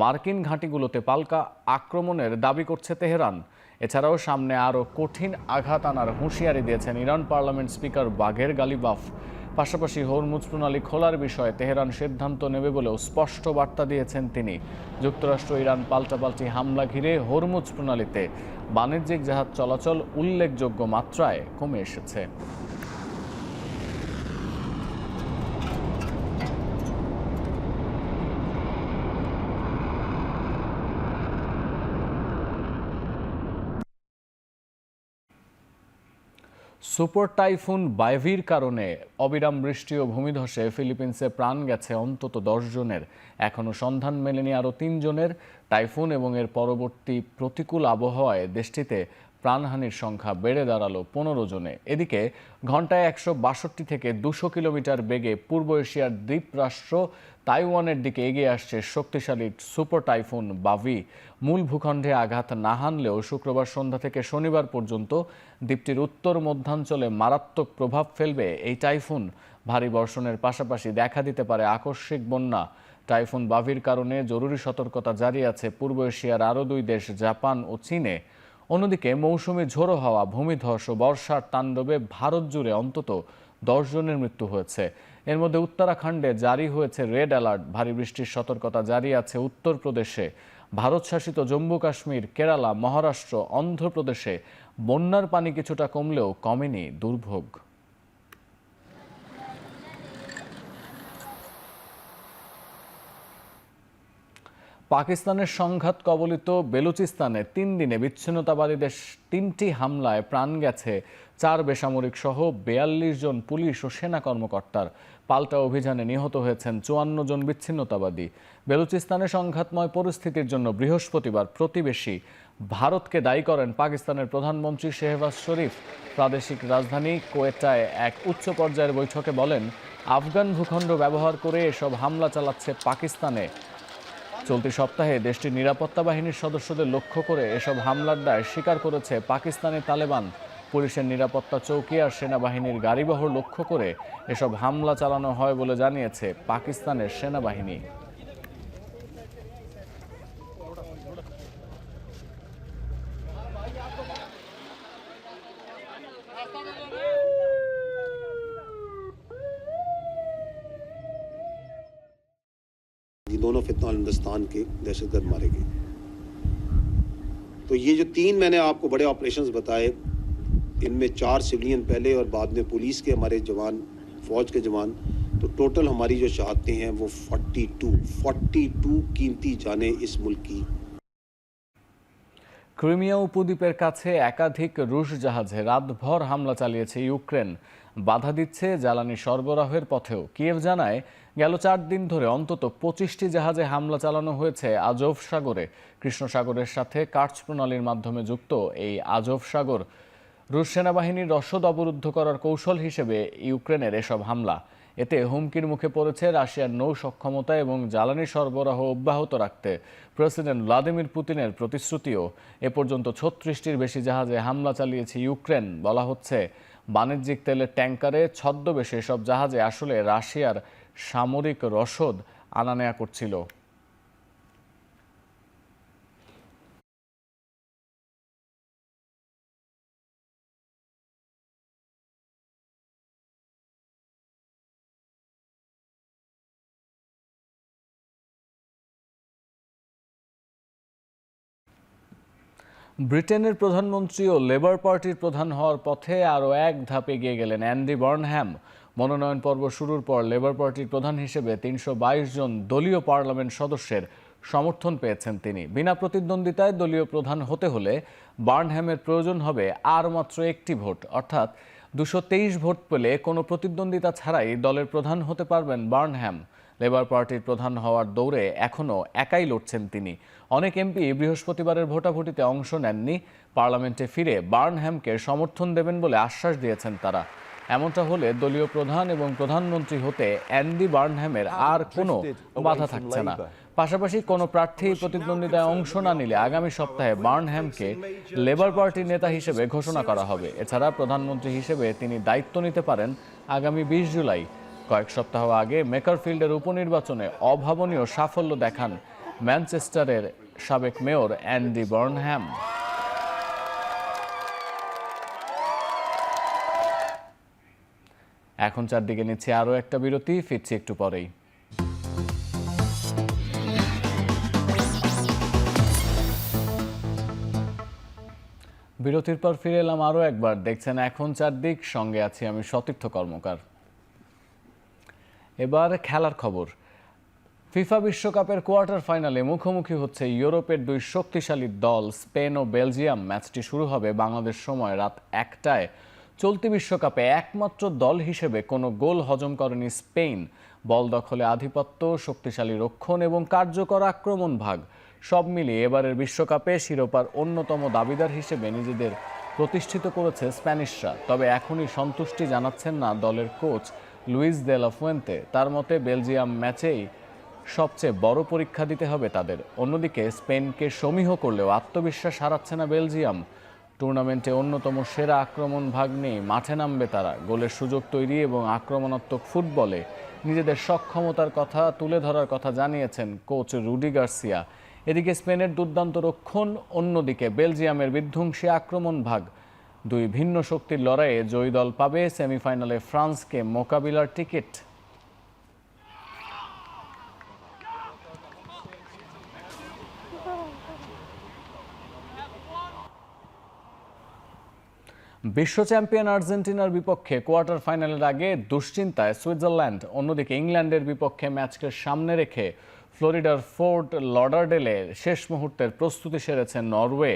S1: মার্কিন ঘাঁটিগুলোতে পাল্টা আক্রমণের দাবি করছে তেহরান। এছাড়াও সামনে আরও কঠিন আঘাত আনার হুঁশিয়ারি দিয়েছেন ইরান পার্লামেন্ট স্পিকার বাঘের গালিবাফ। পাশাপাশি হরমুজ প্রণালী খোলার বিষয়ে তেহরান সিদ্ধান্ত নেবে বলেও স্পষ্ট বার্তা দিয়েছেন তিনি। যুক্তরাষ্ট্র ইরান পাল্টাপাল্টি হামলা ঘিরে হরমুজ প্রণালীতে বাণিজ্যিক জাহাজ চলাচল উল্লেখযোগ্য মাত্রায় কমে এসেছে। সুপার টাইফুন বাইভির কারণে অবিরাম বৃষ্টি ও ভূমিধসে ফিলিপিন্সে প্রাণ গেছে অন্তত 10 জনের। এখনও সন্ধান মেলেনি আরও 3 জনের। টাইফুন এবং এর পরবর্তী প্রতিকূল আবহাওয়ায় দেশটিতে প্রাণহানির সংখ্যা বেড়ে দাঁড়ালো 15 জনে। এদিকে ঘন্টায় 162 থেকে 200 কিলোমিটার বেগে পূর্ব এশিয়ার দ্বীপরাষ্ট্র তাইওয়ানের দিকে এগিয়ে আসছে শক্তিশালী সুপার টাইফুন বাভি। মূল ভূখণ্ডে আঘাত না হানলেও শুক্রবার সন্ধ্যা থেকে শনিবার পর্যন্ত দ্বীপটির উত্তর মধ্যাঞ্চলে মারাত্মক প্রভাব ফেলবে এই টাইফুন। ভারী বর্ষণের পাশাপাশি দেখা দিতে পারে আকস্মিক বন্যা। টাইফুন বাভির কারণে জরুরি সতর্কতা জারি আছে পূর্ব এশিয়ার আরও 2 দেশ জাপান ও চীনে। অন্যদিকে মৌসুমি ঝোড়ো হাওয়া, ভূমিধস ও বর্ষার তাণ্ডবে ভারত জুড়ে অন্তত 10 জনের মৃত্যু হয়েছে। এর মধ্যে উত্তরাখণ্ডে জারি হয়েছে রেড অ্যালার্ট। ভারী বৃষ্টির সতর্কতা জারি আছে উত্তরপ্রদেশে। ভারত শাসিত জম্মু কাশ্মীর, কেরালা, মহারাষ্ট্র, অন্ধ্রপ্রদেশে বন্যার পানি কিছুটা কমলেও কমেনি দুর্ভোগ। পাকিস্তানের সংঘাত কবলিত বেলুচিস্তানে 3 দিনে বিচ্ছিন্নতাবাদীদের 3টি হামলায় প্রাণ গেছে 4 বেসামরিক সহ 42 জন পুলিশ ও সেনা কর্মকর্তার। পাল্টা অভিযানে নিহত হয়েছেন 54 জন বিচ্ছিন্নতাবাদী। বেলুচিস্তানে সংঘাতময় পরিস্থিতির জন্য বৃহস্পতিবার প্রতিবেশী ভারতকে দায়ী করেন পাকিস্তানের প্রধানমন্ত্রী শেহবাজ শরীফ। প্রাদেশিক রাজধানী কোয়েটায় এক উচ্চ পর্যায়ের বৈঠকে বলেন, আফগান ভূখণ্ড ব্যবহার করে এসব হামলা চালাচ্ছে পাকিস্তানে। চলতি সপ্তাহে দেশটির নিরাপত্তা বাহিনীর সদস্যদের লক্ষ্য করে এসব হামলার দায় স্বীকার করেছে পাকিস্তানি তালেবান। পুলিশের নিরাপত্তা চৌকি আর সেনাবাহিনীর গাড়িবহর লক্ষ্য করে এসব হামলা চালানো হয় বলে জানিয়েছে পাকিস্তানের সেনাবাহিনী।
S3: दोनों फितना हिंदुस्तान के दहशतगर्द मारे गए। तो ये जो 3 मैंने आपको बड़े ऑपरेशंस बताए, इनमें 4 सिविलियन पहले और बाद में पुलिस के हमारे जवान, फौज के जवान, तो टोटल हमारी जो शहादतें हैं वो 42 कीमती जाने इस मुल्क की।
S1: ক্রিমিয়া উপদ্বীপের কাছে একাধিক রুশ জাহাজে রাতভর হামলা চালিয়েছে ইউক্রেন। বাধা দিচ্ছে জ্বালানি সরবরাহের পথেও। কিয়েভ জানায়, গেল 4 দিন ধরে অন্তত 25টি জাহাজে হামলা চালানো হয়েছে আজভ সাগরে। কৃষ্ণ সাগরের সাথে কার্চ প্রণালীর মাধ্যমে যুক্ত এই আজভ সাগর। রুশ সেনাবাহিনীর রসদ অবরুদ্ধ করার কৌশল হিসেবে ইউক্রেনের এসব হামলা। এতে হুমকির মুখে পড়েছে রাশিয়ার নৌ সক্ষমতা এবং জ্বালানি সরবরাহ অব্যাহত রাখতে প্রেসিডেন্ট ভ্লাদিমির পুতিনের প্রতিশ্রুতিও। এ পর্যন্ত 36টির বেশি জাহাজে হামলা চালিয়েছে ইউক্রেন। বলা হচ্ছে, বাণিজ্যিক তেলের ট্যাঙ্কারে ছদ্মবেশে এসব জাহাজে আসলে রাশিয়ার সামরিক রসদ আনা নেয়া করছিল। ব্রিটেনের প্রধানমন্ত্রী ও লেবার পার্টির প্রধান হওয়ার পথে আরও এক ধাপ এগিয়ে গেলেন অ্যান্ডি বার্নহ্যাম। মনোনয়ন পর্ব শুরুর পর লেবার পার্টির প্রধান হিসেবে 322 জন দলীয় পার্লামেন্ট সদস্যের সমর্থন পেয়েছেন তিনি। বিনা প্রতিদ্বন্দ্বিতায় দলীয় প্রধান হতে হলে বার্নহ্যামের প্রয়োজন হবে আর মাত্র 1টি ভোট, অর্থাৎ 223 ভোট পেলে কোনো প্রতিদ্বন্দ্বিতা ছাড়াই দলের প্রধান হতে পারবেন বার্নহ্যাম। লেবার পার্টির প্রধান হওয়ার দৌড়ে এখনও একাই লড়ছেন তিনি। অনেক এমপি বৃহস্পতিবারের ভোটাভুটিতে অংশ নেননি। পার্লামেন্টে ফিরে বার্নহ্যামকে সমর্থন দেবেন বলে আশ্বাস দিয়েছেন তারা। এমনটা হলে দলীয় প্রধান এবং প্রধানমন্ত্রী হতে অ্যান্ডি বার্নহ্যামের আর কোনো বাধা থাকছে না। পাশাপাশি কোনো প্রার্থী প্রতিদ্বন্দ্বিতায় অংশ না নিলে আগামী সপ্তাহে বার্নহ্যামকে লেবার পার্টির নেতা হিসেবে ঘোষণা করা হবে। এছাড়া প্রধানমন্ত্রী হিসেবে তিনি দায়িত্ব নিতে পারেন আগামী 20 জুলাই। কয়েক সপ্তাহ আগে মেকারফিল্ডের উপনির্বাচনে অভাবনীয় সাফল্য দেখান ম্যানচেস্টারের সাবেক মেয়র অ্যান্ডি বার্নহ্যাম। এখন চারদিকে নিচ্ছে আরও একটা বিরতি, ফিরছি একটু পরেই। বিরতির পর ফিরে এলাম আরও একবার। দেখছেন এখন চারদিক, সঙ্গে আছি আমি সতীর্থ কর্মকার। এবার খেলার খবর। ফিফা বিশ্বকাপের কোয়ার্টার ফাইনালে মুখোমুখি হচ্ছে ইউরোপের 2 শক্তিশালী দল স্পেন ও বেলজিয়াম। ম্যাচটি শুরু হবে বাংলাদেশ সময় রাত 1টায়। চলতি বিশ্বকাপে একমাত্র দল হিসেবে কোনো গোল হজম করেনি স্পেন। বল দখলে আধিপত্য, শক্তিশালী রক্ষণ এবং কার্যকর আক্রমণ ভাগ সব মিলিয়ে এবারের বিশ্বকাপে শিরোপার অন্যতম দাবিদার হিসেবে নিজেদের প্রতিষ্ঠিত করেছে স্প্যানিশরা। তবে এখনই সন্তুষ্টি জানাচ্ছেন না দলের coach Luis de la Fuente. তার মতে বেলজিয়াম ম্যাচেই সবচেয়ে বড় পরীক্ষা দিতে হবে তাদের। অন্যদিকে স্পেনকে সমীহ করলেও আত্মবিশ্বাস হারাচ্ছে না বেলজিয়াম। টুর্নামেন্টে অন্যতম সেরা আক্রমণ ভাগ নিয়ে মাঠে নামবে তারা। গোলের সুযোগ তৈরি এবং আক্রমণাত্মক ফুটবলে নিজেদের সক্ষমতার কথা তুলে ধরার কথা জানিয়েছেন কোচ রুডি গার্সিয়া। এদিকে স্পেনের দুর্দান্ত রক্ষণ, অন্যদিকে বেলজিয়ামের বিধ্বংসী আক্রমণ ভাগ। দুই ভিন্ন শক্তির লড়াইয়ে জয়ী দল পাবে সেমিফাইনালে ফ্রান্সকে মোকাবিলার টিকিট। বিশ্ব চ্যাম্পিয়ন আর্জেন্টিনার বিপক্ষে কোয়ার্টার ফাইনালের আগে দুশ্চিন্তায় সুইজারল্যান্ড। অন্যদিকে ইংল্যান্ডের বিপক্ষে ম্যাচকে সামনে রেখে ফ্লোরিডার ফোর্ট লডারডেলে শেষ মুহূর্তের প্রস্তুতি সেরেছে নরওয়ে।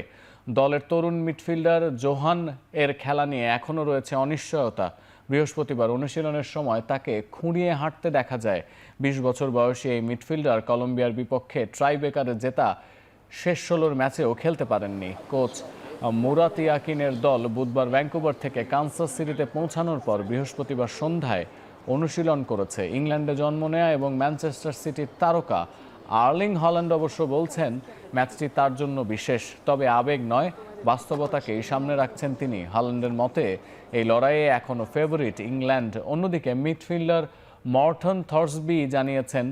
S1: দলের তরুণ মিডফিল্ডার জোহান এর খেলা নিয়ে এখনও রয়েছে অনিশ্চয়তা। বৃহস্পতিবার অনুশীলনের সময় তাকে খুঁড়িয়ে হাঁটতে দেখা যায়। ২০ বছর বয়সী এই মিডফিল্ডার কলম্বিয়ার বিপক্ষে ট্রাইবেকারে জেতা শেষ ১৬ ম্যাচেও খেলতে পারেননি। কোচ মুরাত ইয়াকিনের দল বুধবার ভ্যাঙ্কুভার থেকে কানসাস সিটিতে পৌঁছানোর পর বৃহস্পতিবার সন্ধ্যায় অনুশীলন করেছে। ইংল্যান্ডে জন্ম নেয়া এবং ম্যানচেস্টার সিটির তারকা আর্লিং হল্যান্ড অবশ্য বলছেন ম্যাচটি তার জন্য বিশেষ, তবে আবেগ নয় বাস্তবতাকেই সামনে রাখছেন তিনি। হল্যান্ডের মতে এই লড়াইয়ে এখনও ফেভারিট ইংল্যান্ড। অন্যদিকে মিডফিল্ডার মর্টন থর্সবি জানিয়েছেন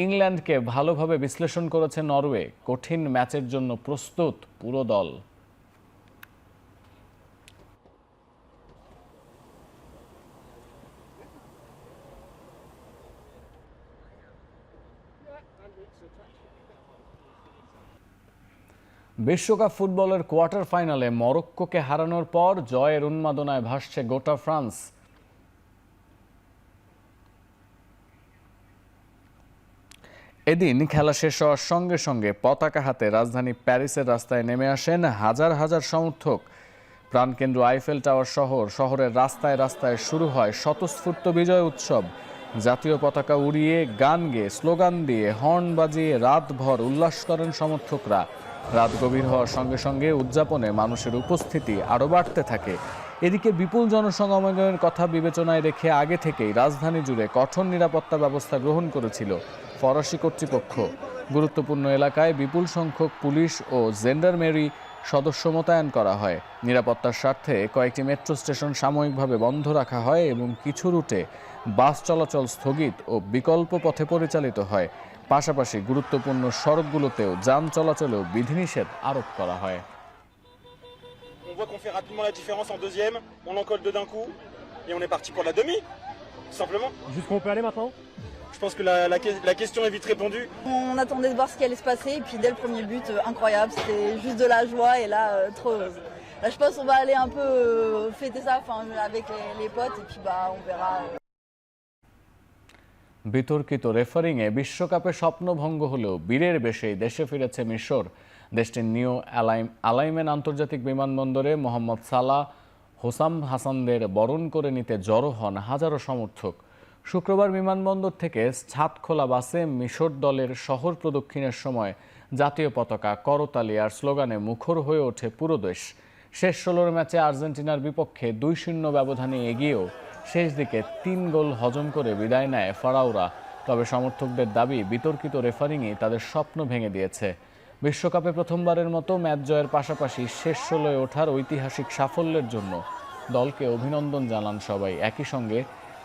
S1: ইংল্যান্ডকে ভালোভাবে বিশ্লেষণ করেছে নরওয়ে। কঠিন ম্যাচের জন্য প্রস্তুত পুরো দল। বিশ্বকাপ ফুটবলের কোয়ার্টার ফাইনালে মরক্কোকে হারানোর পর জয়ের উন্মাদনায় ভাসছে গোটা ফ্রান্স। এদিন খেলা শেষ হওয়ার সঙ্গে সঙ্গে পতাকা হাতে রাজধানী প্যারিসের রাস্তায় নেমে আসেন হাজার হাজার সমর্থক। প্রাণকেন্দ্র আইফেল টাওয়ার শহরের রাস্তায় রাস্তায় শুরু হয় স্বতঃস্ফূর্ত বিজয় উৎসব। জাতীয় পতাকা উড়িয়ে, গান গেয়ে, স্লোগান দিয়ে, হর্ন বাজিয়ে রাতভর উল্লাস করেন সমর্থকরা। রাত গভীর হওয়ার সঙ্গে সঙ্গে উদযাপনে মানুষের উপস্থিতি আরও বাড়তে থাকে। এদিকে বিপুল জনসমাগমের কথা বিবেচনায় রেখে আগে থেকেই রাজধানী জুড়ে কঠোর নিরাপত্তা ব্যবস্থা গ্রহণ করেছিল ফরাসি কর্তৃপক্ষ। গুরুত্বপূর্ণ এলাকায় বিপুল সংখ্যক পুলিশ ও জেন্ডারমেরি সদস্য মোতায়েন করা হয়। নিরাপত্তার স্বার্থে কয়েকটি মেট্রো স্টেশন সাময়িকভাবে বন্ধ রাখা হয় এবং কিছু রুটে বাস চলাচল স্থগিত ও বিকল্প পথে পরিচালিত হয়। পাশাপাশি গুরুত্বপূর্ণ সড়কগুলোতেও যান চলাচলেও বিধিনিষেধ আরোপ করা হয়।
S4: On voit qu'on fait rapidement la différence en deuxième, on en colle deux d'un coup et on est parti pour la demi, tout simplement.
S5: Jusqu'où on peut aller maintenant?
S4: Je pense que la question est vite répondue.
S6: On attendait de voir ce qui allait se passer et puis dès le premier but, incroyable, c'était juste de la joie et là, trop heureuse. Là, je pense qu'on va aller un peu fêter ça avec les potes et puis on verra.
S1: বিতর্কিত রেফারিংয়ে বিশ্বকাপে স্বপ্নভঙ্গ হলেও বীরের বেশেই দেশে ফিরেছে মিশর। দেশটির new আলাইমেন আন্তর্জাতিক বিমানবন্দরে মোহাম্মদ সালাহ, হোসাম হাসানদের বরণ করে নিতে জড়ো হন হাজারো সমর্থক। শুক্রবার বিমানবন্দর থেকে ছাদখোলা বাসে মিশর দলের শহর প্রদক্ষিণের সময় জাতীয় পতাকা, করতালি আর স্লোগানে মুখর হয়ে ওঠে পুরো দেশ। শেষ ১৬ ম্যাচে আর্জেন্টিনার বিপক্ষে ২-০ ব্যবধানে এগিয়েও শেষ দিকে ৩ গোল হজম করে বিদায় নেয় ফারাওরা। তবে সমর্থকদের দাবি বিতর্কিত রেফারিংই তাদের স্বপ্ন ভেঙে দিয়েছে। বিশ্বকাপে প্রথমবারের মতো ম্যাচ জয়ের পাশাপাশি শেষ ১৬-এ ওঠার ঐতিহাসিক সাফল্যের জন্য দলকে অভিনন্দন জানান সবাই। একই সঙ্গে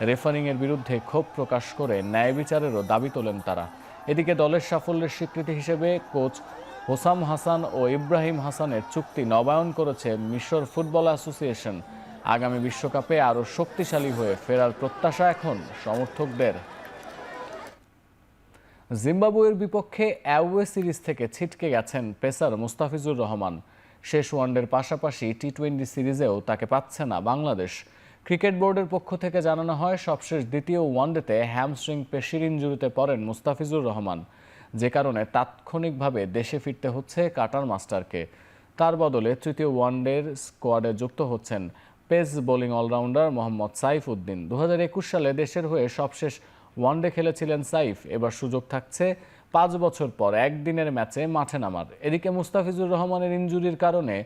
S1: রেফারিংয়ের বিরুদ্ধে ক্ষোভ প্রকাশ করে ন্যায় বিচারেরও দাবি তোলেন তারা। এদিকে দলের সাফল্যের স্বীকৃতি হিসেবে কোচ হোসাম হাসান ও ইব্রাহিম হাসানের চুক্তি নবায়ন করেছে মিশর ফুটবল অ্যাসোসিয়েশন। আগামী বিশ্বকাপে আরও শক্তিশালী হয়ে ফেরার প্রত্যাশা এখন সমর্থকদের। জিম্বাবুয়ের বিপক্ষে অ্যাওয়ে সিরিজ থেকে ছিটকে গেছেন পেসার মুস্তাফিজুর রহমান। শেষ ওয়ানডের পাশাপাশি টি-20 সিরিজেও তাকে পাচ্ছে না বাংলাদেশ। ক্রিকেট বোর্ডের পক্ষ থেকে জানানো হয় সবশেষ দ্বিতীয় ওয়ানডেতে হ্যামস্ট্রিং পেশির ইনজুরিতে পড়েন মুস্তাফিজুর রহমান, যে কারণে তাৎক্ষণিকভাবে দেশে ফিরতে হচ্ছে কাটার মাস্টারকে। তার বদলে তৃতীয় ওয়ানডের স্কোয়াডে যুক্ত হচ্ছেন pace bowling allrounder Mohammad Saif Uddin. ২০২১ সালে দেশের হয়ে সবশেষ ওয়ানডে খেলেছিলেন সাইফ। এবার সুযোগ থাকছে 5 বছর পর একদিনের ম্যাচে মাঠে নামার। এদিকে মুস্তাফিজুর রহমানের ইনজুরির কারণে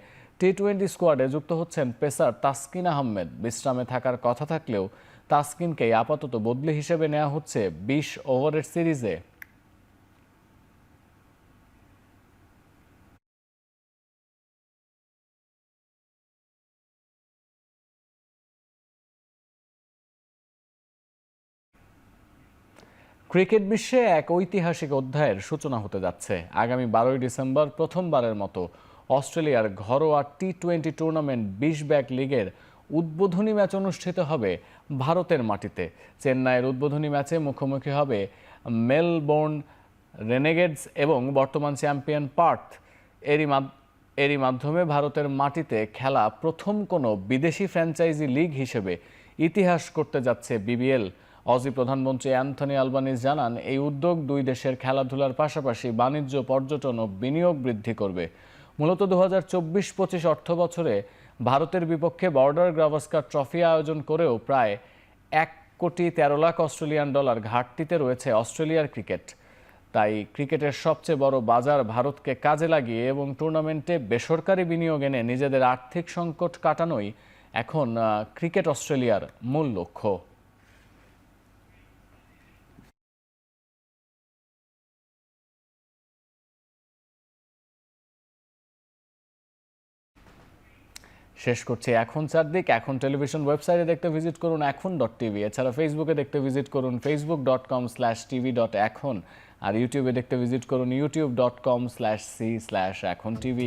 S1: টি-20 স্কোয়াডে যুক্ত হচ্ছেন পেসার তাসকিন আহমেদ। বিশ্রামে থাকার কথা থাকলেও তাসকিনকে আপাতত বদলি হিসেবে নেওয়া হচ্ছে 20 ওভারের সিরিজে। ক্রিকেট বিশ্বে এক ঐতিহাসিক অধ্যায়ের সূচনা হতে যাচ্ছে। আগামী 12 ডিসেম্বর প্রথমবারের মতো অস্ট্রেলিয়ার ঘরোয়া টি-20 টুর্নামেন্ট 20 ব্যাক লিগের উদ্বোধনী ম্যাচ অনুষ্ঠিত হবে ভারতের মাটিতে। চেন্নাইয়ের উদ্বোধনী ম্যাচে মুখোমুখি হবে মেলবোর্ন রেনেগেডস এবং বর্তমান চ্যাম্পিয়ন পার্থ। এরই মাধ্যমে ভারতের মাটিতে খেলা প্রথম কোনো বিদেশি ফ্র্যাঞ্চাইজি লিগ হিসেবে ইতিহাস করতে যাচ্ছে বিবিএল। অজি প্রধানমন্ত্রী অ্যান্থনি আলবানিজ জানান, এই উদ্যোগ দুই দেশের খেলাধুলার পাশাপাশি বাণিজ্য, পর্যটন ও বিনিয়োগ বৃদ্ধি করবে। মূলত 2024-25 অর্থ বছরে ভারতের বিপক্ষে বর্ডার গাভাস্কার ট্রফি আয়োজন করেও প্রায় $1,13,00,000 অস্ট্রেলিয়ান ডলার ঘাটতিতে রয়েছে অস্ট্রেলিয়ার ক্রিকেট। তাই ক্রিকেটের সবচেয়ে বড় বাজার ভারতকে কাজে লাগিয়ে এবং টুর্নামেন্টে বেসরকারি বিনিয়োগ এনে নিজেদের আর্থিক সংকট কাটানোই এখন ক্রিকেট অস্ট্রেলিয়ার মূল লক্ষ্য। শেষ করছি এখন চারদিক। এখন টেলিভিশন ওয়েবসাইটে দেখতে ভিজিট করুন এখন.tv। এছাড়া ফেসবুকে দেখতে ভিজিট করুন facebook.com/tv.এখন। আর ইউটিউবে দেখতে ভিজিট করুন youtube.com/c/echontv।